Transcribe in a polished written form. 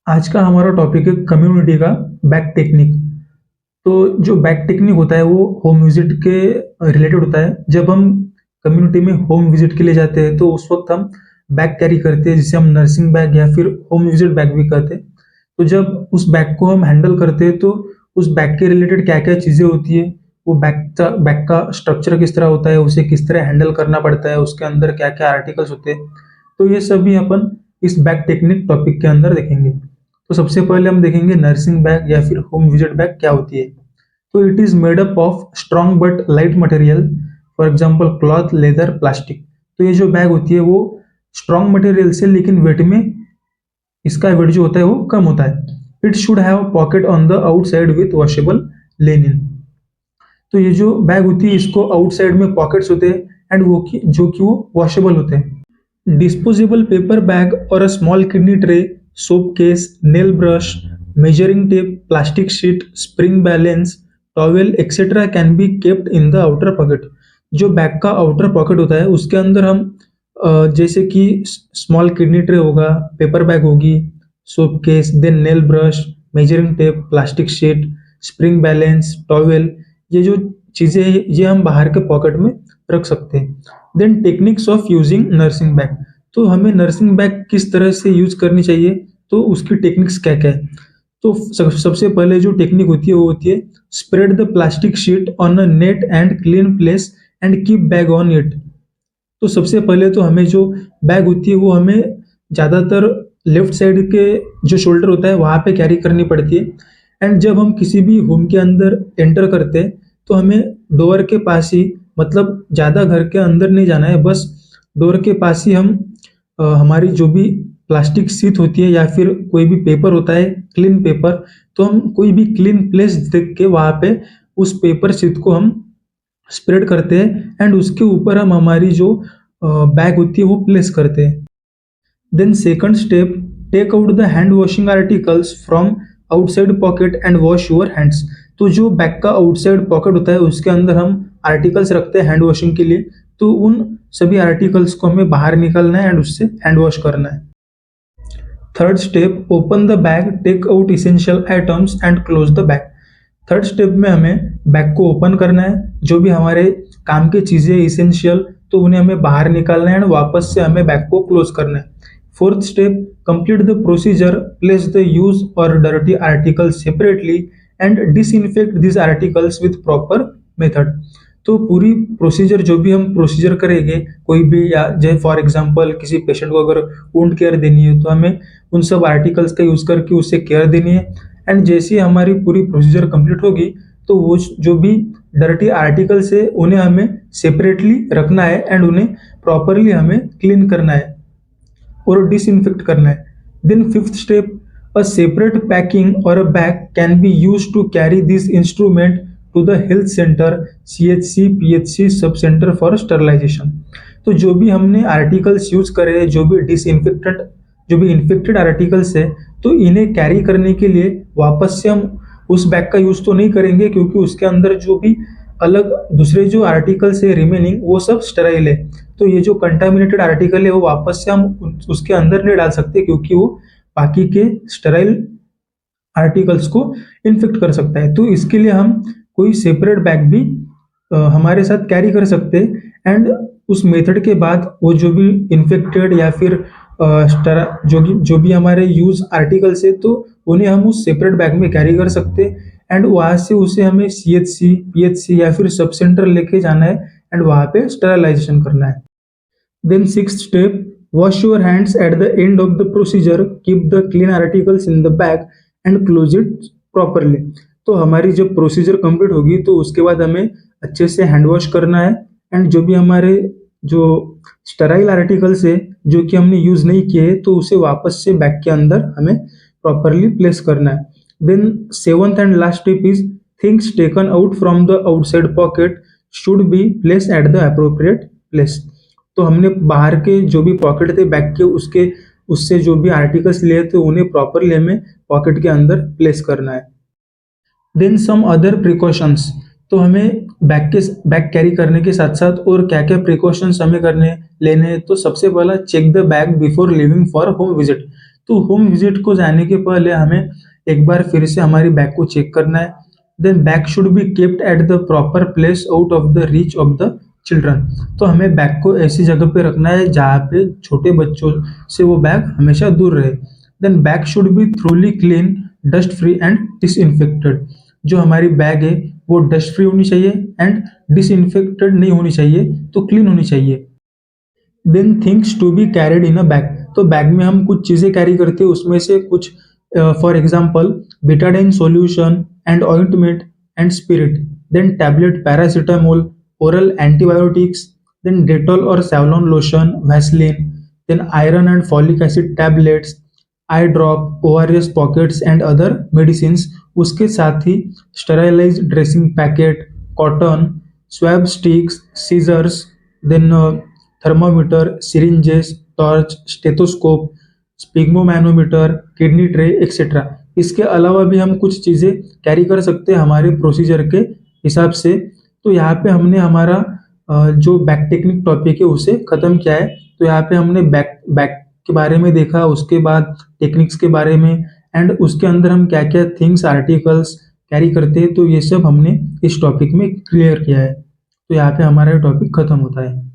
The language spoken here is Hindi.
आज का हमारा टॉपिक है कम्युनिटी का बैक टेक्निक। तो जो बैक टेक्निक होता है वो होम विजिट के रिलेटेड होता है। जब हम कम्युनिटी में होम विजिट के लिए जाते हैं तो उस वक्त हम बैग कैरी करते हैं, जिसे हम नर्सिंग बैग या फिर होम विजिट बैग भी कहते हैं। तो जब उस बैग को हम हैंडल करते हैं तो उस बैग के रिलेटेड क्या क्या चीज़ें होती है, वो बैग का स्ट्रक्चर किस तरह होता है, उसे किस तरह हैंडल करना पड़ता है, उसके अंदर क्या क्या आर्टिकल्स होते हैं, तो ये सभी अपन इस बैग टेक्निक टॉपिक के अंदर देखेंगे। तो सबसे पहले हम देखेंगे नर्सिंग बैग या फिर होम विजिट बैग क्या होती है। तो it is made up of strong but light material, for example cloth, leather, plastic. तो ये जो बैग होती है वो स्ट्रॉन्ग मटेरियल से, लेकिन वेट में इसका वेट जो होता है वो कम होता है। It should have pocket on the outside with washable Lenin. तो ये जो बैग होती है इसको आउटसाइड में पॉकेट्स होते हैं एंड जो कि वो वॉशेबल होते हैं। डिस्पोजेबल पेपर बैग और a small kidney tray, soap case, nail brush, measuring tape, plastic sheet, spring balance, towel etcetera can be kept in the outer pocket. जो बैग का आउटर पॉकेट होता है उसके अंदर हम जैसे कि स्मॉल किडनी ट्रे होगा, पेपर बैग होगी, soap case, then nail brush, measuring tape, plastic sheet, spring balance, towel, ये जो चीज़ें हैं ये हम बाहर के पॉकेट में रख सकते हैं। Then techniques of using nursing bag. तो हमें नर्सिंग बैग किस तरह से यूज करनी चाहिए, तो उसकी टेक्निक्स क्या क्या है। तो सबसे पहले जो टेक्निक होती है वो होती है spread the plastic sheet on a net and clean place and keep bag on it. तो सबसे पहले तो हमें जो बैग होती है वो हमें ज़्यादातर लेफ्ट साइड के जो शोल्डर होता है वहाँ पे कैरी करनी पड़ती है। एंड जब हम किसी भी होम के अंदर एंटर करते हैं तो हमें डोर के पास ही, मतलब ज़्यादा घर के अंदर नहीं जाना है, बस डोर के पास ही हम हमारी जो भी प्लास्टिक शीट होती है या फिर कोई भी पेपर होता है क्लीन पेपर, तो हम कोई भी क्लीन प्लेस देख के वहाँ पे उस पेपर शीट को हम स्प्रेड करते हैं एंड उसके ऊपर हम हमारी जो बैग होती है वो प्लेस करते हैं। Then second step, take out the hand washing articles from outside pocket and wash your hands. तो जो बैग का आउटसाइड पॉकेट होता है उसके अंदर हम आर्टिकल्स रखते हैं हैंड वॉशिंग के लिए, तो उन सभी आर्टिकल्स को हमें बाहर निकालना है एंड उससे हैंड वॉश करना है। Third step, open the bag, take out essential items and close the bag. Third step में हमें बैग को ओपन करना है, जो भी हमारे काम की चीज़ें इसेंशियल तो उन्हें हमें बाहर निकालना है एंड वापस से हमें बैग को क्लोज करना है। Fourth step, complete the procedure, place the use और dirty articles separately and disinfect this articles with proper method. तो पूरी प्रोसीजर जो भी हम प्रोसीजर करेंगे कोई भी, या जैसे फॉर एग्जांपल किसी पेशेंट को अगर वुंड केयर देनी है तो हमें उन सब आर्टिकल्स का यूज करके उससे केयर देनी है। एंड जैसे ही हमारी पूरी प्रोसीजर कंप्लीट होगी तो वो जो भी डर्टी आर्टिकल्स है उन्हें हमें सेपरेटली रखना है एंड उन्हें प्रॉपरली हमें क्लीन करना है और डिसइंफेक्ट करना है। Then fifth step, a separate packing और a bag can be use to carry this instrument to the health centre, CHC, PHC, sub centre for sterilisation. तो जो भी हमने आर्टिकल्स यूज करे हैं, जो भी डिसइंफेक्टेंट, जो भी इन्फेक्टेड आर्टिकल्स है, तो इन्हें कैरी करने के लिए वापस से हम उस बैग का यूज तो नहीं करेंगे, क्योंकि उसके अंदर जो भी अलग दूसरे जो आर्टिकल्स है रिमेनिंग वो सब स्टेराइल है। तो ये जो कंटामिनेटेड आर्टिकल है वो वापस से हम उसके अंदर नहीं डाल सकते, क्योंकि वो बाकी के स्टेराइल आर्टिकल्स को इन्फेक्ट कर सकता है। तो इसके लिए हम कोई सेपरेट बैग भी हमारे साथ कैरी कर सकते हैं एंड उस मेथड के बाद वो जो भी इन्फेक्टेड या फिर जो भी हमारे यूज आर्टिकल्स है तो उन्हें हम उस सेपरेट बैग में कैरी कर सकते हैं एंड वहाँ से उसे हमें CHC, PHC या फिर सब सेंटर लेके जाना है एंड वहाँ पे स्टेरलाइजेशन करना है। Then sixth step, wash your hands at the end of the procedure, keep the clean articles in the bag and close it properly। तो हमारी जब प्रोसीजर कंप्लीट होगी तो उसके बाद हमें अच्छे से हैंड वॉश करना है एंड जो भी हमारे जो स्टेराइल आर्टिकल्स है जो कि हमने यूज नहीं किए तो उसे वापस से बैग के अंदर हमें प्रॉपरली प्लेस करना है। Then seventh and last step is things taken out from the outside pocket should be place at the appropriate place. तो हमने बाहर के जो भी पॉकेट थे बैग के उसके उससे जो भी आर्टिकल्स लिए थे उन्हें प्रॉपरली हमें पॉकेट के अंदर प्लेस करना है। Then some other precautions. तो हमें बैग कैरी करने के साथ साथ और क्या क्या प्रिकॉशंस हमें करने लेने हैं, तो सबसे पहला check the bag before leaving for home visit. तो होम विजिट को जाने के पहले हमें एक बार फिर से हमारी बैग को चेक करना है। Then bag should be kept at the proper place out of the reach of the children. तो हमें बैग को ऐसी जगह पे रखना है जहाँ पे छोटे बच्चों से वो बैग हमेशा दूर रहे। Then bag should be thoroughly clean, dust free and disinfected. जो हमारी बैग है वो डस्ट फ्री होनी चाहिए एंड डिसइंफेक्टेड नहीं होनी चाहिए, तो क्लीन होनी चाहिए। Then things to be carried in a bag. तो बैग में हम कुछ चीज़ें कैरी करते हैं, उसमें से कुछ for example Betadine solution and ointment and spirit, then tablet paracetamol, oral antibiotics, then Dettol और Savlon lotion, Vaseline, then iron and folic acid tablets, eye drop, ORS pockets and other medicines. उसके साथ ही sterilise dressing packet, cotton, swab sticks, scissors, then thermometer, syringes, torch, stethoscope, sphygmomanometer, kidney tray etcetera. इसके अलावा भी हम कुछ चीज़ें कैरी कर सकते हैं हमारे प्रोसीजर के हिसाब से। तो यहाँ पे हमने हमारा जो बैक टेक्निक टॉपिक है उसे ख़त्म किया है। तो यहाँ पे हमने बैक बैक के बारे में देखा, उसके बाद टेक्निक्स के बारे में, एंड उसके अंदर हम क्या क्या थिंग्स आर्टिकल्स कैरी करते हैं, तो ये सब हमने इस टॉपिक में क्लियर किया है। तो यहाँ पे हमारा टॉपिक ख़त्म होता है।